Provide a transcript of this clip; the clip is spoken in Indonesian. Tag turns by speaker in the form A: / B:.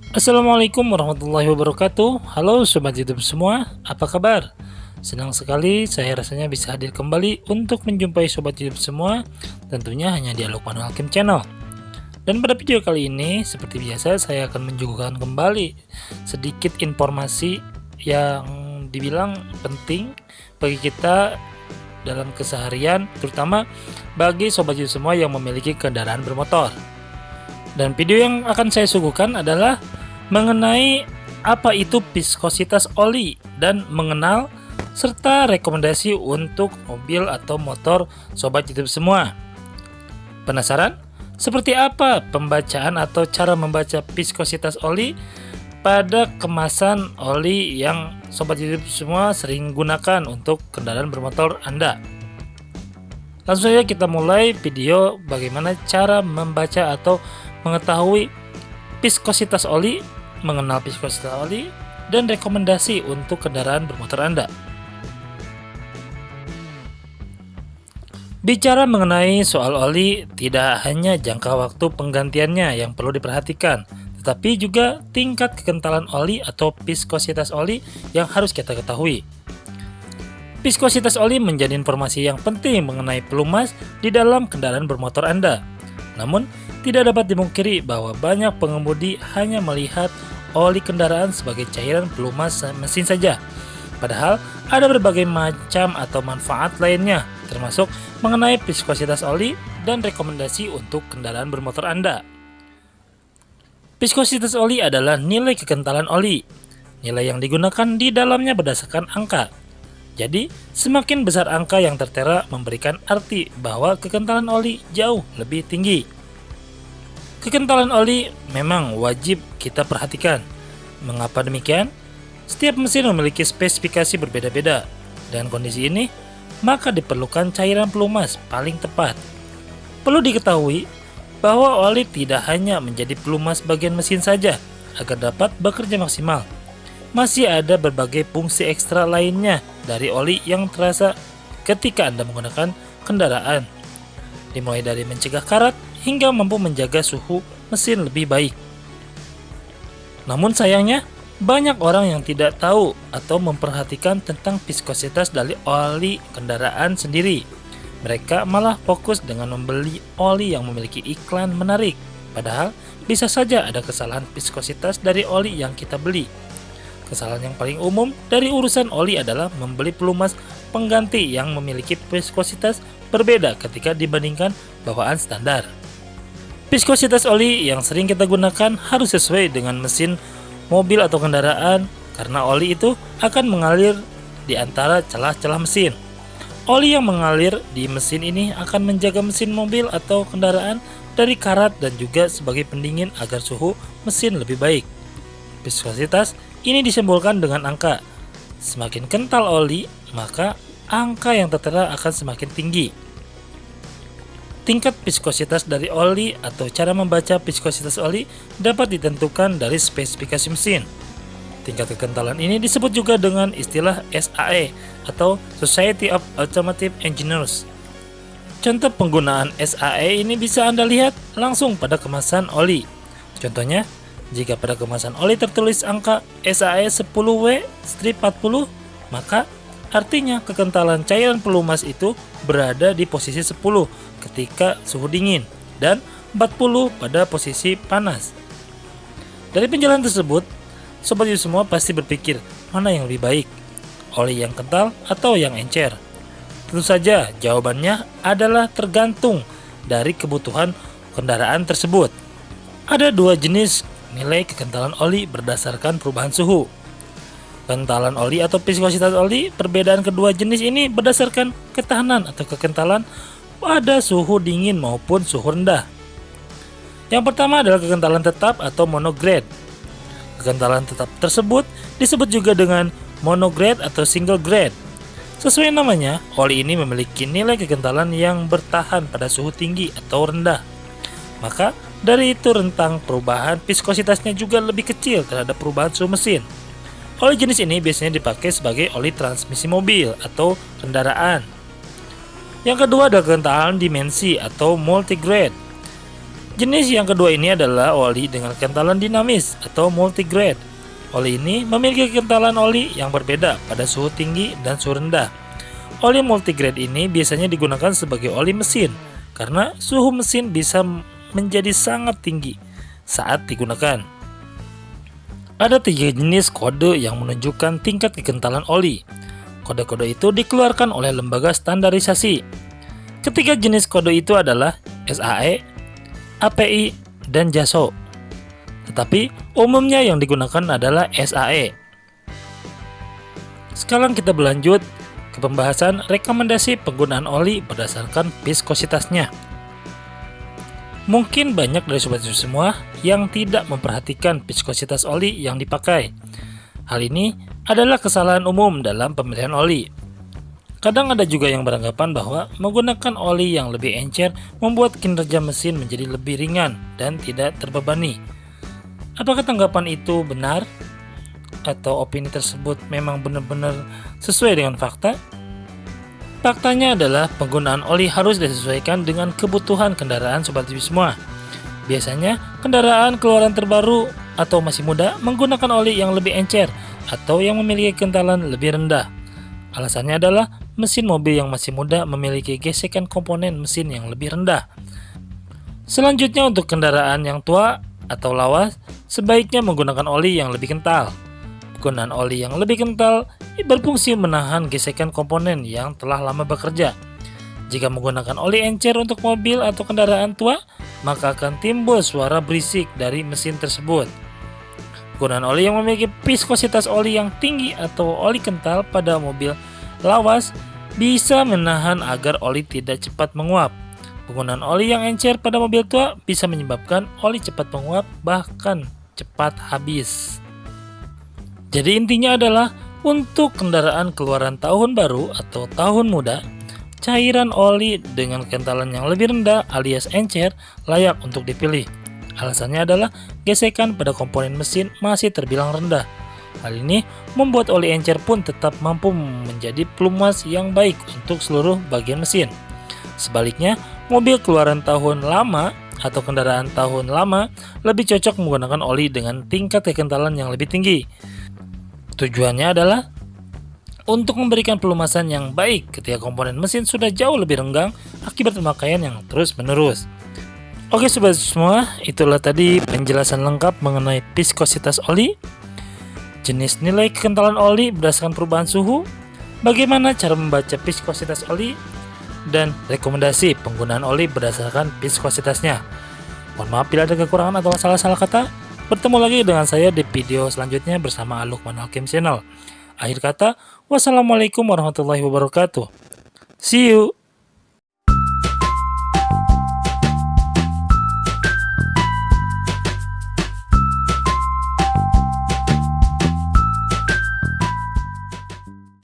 A: Assalamualaikum warahmatullahi wabarakatuh. Halo Sobat YouTube semua, apa kabar? Senang sekali saya rasanya bisa hadir kembali untuk menjumpai Sobat YouTube semua, tentunya hanya di Lukmanul Hakim Channel. Dan pada video kali ini, seperti biasa saya akan menjuguhkan kembali sedikit informasi yang dibilang penting bagi kita dalam keseharian, terutama bagi Sobat YouTube semua yang memiliki kendaraan bermotor. Dan video yang akan saya suguhkan adalah mengenai apa itu viskositas oli dan mengenal serta rekomendasi untuk mobil atau motor Sobat YouTube semua. Penasaran? Seperti apa pembacaan atau cara membaca viskositas oli pada kemasan oli yang Sobat YouTube semua sering gunakan untuk kendaraan bermotor Anda? Langsung saja kita mulai video bagaimana cara membaca atau mengetahui viskositas oli, mengenal viskositas oli, dan rekomendasi untuk kendaraan bermotor Anda. Bicara mengenai soal oli, tidak hanya jangka waktu penggantiannya yang perlu diperhatikan, tetapi juga tingkat kekentalan oli atau viskositas oli yang harus kita ketahui. Viskositas oli menjadi informasi yang penting mengenai pelumas di dalam kendaraan bermotor Anda. Namun, tidak dapat dimungkiri bahwa banyak pengemudi hanya melihat oli kendaraan sebagai cairan pelumas mesin saja. Padahal, ada berbagai macam atau manfaat lainnya, termasuk mengenai viskositas oli dan rekomendasi untuk kendaraan bermotor Anda. Viskositas oli adalah nilai kekentalan oli. Nilai yang digunakan di dalamnya berdasarkan angka. Jadi, semakin besar angka yang tertera memberikan arti bahwa kekentalan oli jauh lebih tinggi. Kekentalan oli memang wajib kita perhatikan. Mengapa demikian? Setiap mesin memiliki spesifikasi berbeda-beda. Dan kondisi ini, maka diperlukan cairan pelumas paling tepat. Perlu diketahui bahwa oli tidak hanya menjadi pelumas bagian mesin saja agar dapat bekerja maksimal. Masih ada berbagai fungsi ekstra lainnya dari oli yang terasa ketika Anda menggunakan kendaraan. Dimulai dari mencegah karat hingga mampu menjaga suhu mesin lebih baik. Namun sayangnya, banyak orang yang tidak tahu atau memperhatikan tentang viskositas dari oli kendaraan sendiri. Mereka malah fokus dengan membeli oli yang memiliki iklan menarik. Padahal bisa saja ada kesalahan viskositas dari oli yang kita beli. Kesalahan yang paling umum dari urusan oli adalah membeli pelumas pengganti yang memiliki viskositas berbeda ketika dibandingkan bawaan standar. Viskositas oli yang sering kita gunakan harus sesuai dengan mesin mobil atau kendaraan karena oli itu akan mengalir di antara celah-celah mesin. Oli yang mengalir di mesin ini akan menjaga mesin mobil atau kendaraan dari karat dan juga sebagai pendingin agar suhu mesin lebih baik. Viskositas ini disimbolkan dengan angka. Semakin kental oli, maka angka yang tertera akan semakin tinggi. Tingkat viskositas dari oli atau cara membaca viskositas oli dapat ditentukan dari spesifikasi mesin. Tingkat kekentalan ini disebut juga dengan istilah SAE atau Society of Automotive Engineers. Contoh penggunaan SAE ini bisa Anda lihat langsung pada kemasan oli. Contohnya, jika pada kemasan oli tertulis angka SAE 10W-40, maka artinya kekentalan cairan pelumas itu berada di posisi 10 ketika suhu dingin dan 40 pada posisi panas. Dari penjelasan tersebut, Sobat YouTube semua pasti berpikir mana yang lebih baik, oli yang kental atau yang encer? Tentu saja jawabannya adalah tergantung dari kebutuhan kendaraan tersebut. Ada dua jenis nilai kekentalan oli berdasarkan perubahan suhu. Kekentalan oli atau viskositas oli, perbedaan kedua jenis ini berdasarkan ketahanan atau kekentalan pada suhu dingin maupun suhu rendah. Yang pertama adalah kekentalan tetap atau monograde. Kekentalan tetap tersebut disebut juga dengan monograde atau single grade. Sesuai namanya, oli ini memiliki nilai kekentalan yang bertahan pada suhu tinggi atau rendah. Maka dari itu rentang perubahan viskositasnya juga lebih kecil terhadap perubahan suhu mesin. Oli jenis ini biasanya dipakai sebagai oli transmisi mobil atau kendaraan. Yang kedua adalah kekentalan dimensi atau multigrade. Jenis yang kedua ini adalah oli dengan kentalan dinamis atau multigrade. Oli ini memiliki kentalan oli yang berbeda pada suhu tinggi dan suhu rendah. Oli multigrade ini biasanya digunakan sebagai oli mesin karena suhu mesin bisa menjadi sangat tinggi saat digunakan. Ada 3 jenis kode yang menunjukkan tingkat kekentalan oli. Kode-kode itu dikeluarkan oleh lembaga standarisasi. Ketiga jenis kode itu adalah SAE, API, dan JASO. Tetapi umumnya yang digunakan adalah SAE. Sekarang kita berlanjut ke pembahasan rekomendasi penggunaan oli berdasarkan viskositasnya. Mungkin banyak dari sobat semua yang tidak memperhatikan viskositas oli yang dipakai. Hal ini adalah kesalahan umum dalam pemilihan oli. Kadang ada juga yang beranggapan bahwa menggunakan oli yang lebih encer membuat kinerja mesin menjadi lebih ringan dan tidak terbebani. Apakah tanggapan itu benar? Atau opini tersebut memang benar-benar sesuai dengan fakta? Faktanya adalah penggunaan oli harus disesuaikan dengan kebutuhan kendaraan sobat TV semua. Biasanya kendaraan keluaran terbaru atau masih muda menggunakan oli yang lebih encer atau yang memiliki kentalan lebih rendah. Alasannya adalah mesin mobil yang masih muda memiliki gesekan komponen mesin yang lebih rendah. Selanjutnya untuk kendaraan yang tua atau lawas, sebaiknya menggunakan oli yang lebih kental. Penggunaan oli yang lebih kental berfungsi menahan gesekan komponen yang telah lama bekerja. Jika menggunakan oli encer untuk mobil atau kendaraan tua, maka akan timbul suara berisik dari mesin tersebut. Penggunaan oli yang memiliki viskositas oli yang tinggi atau oli kental pada mobil lawas bisa menahan agar oli tidak cepat menguap. Penggunaan oli yang encer pada mobil tua bisa menyebabkan oli cepat menguap bahkan cepat habis. Jadi intinya adalah untuk kendaraan keluaran tahun baru atau tahun muda, cairan oli dengan kentalan yang lebih rendah alias encer layak untuk dipilih. Alasannya adalah gesekan pada komponen mesin masih terbilang rendah. Hal ini membuat oli encer pun tetap mampu menjadi pelumas yang baik untuk seluruh bagian mesin. Sebaliknya, mobil keluaran tahun lama atau kendaraan tahun lama lebih cocok menggunakan oli dengan tingkat kekentalan yang lebih tinggi. Tujuannya adalah untuk memberikan pelumasan yang baik ketika komponen mesin sudah jauh lebih renggang akibat pemakaian yang terus-menerus. Oke sobat semua, itulah tadi penjelasan lengkap mengenai viskositas oli, jenis nilai kekentalan oli berdasarkan perubahan suhu, bagaimana cara membaca viskositas oli, dan rekomendasi penggunaan oli berdasarkan viskositasnya. Mohon maaf bila ada kekurangan atau salah-salah kata. Bertemu lagi dengan saya di video selanjutnya bersama Lukman Hakim Channel. Akhir kata, wassalamualaikum warahmatullahi wabarakatuh. See you!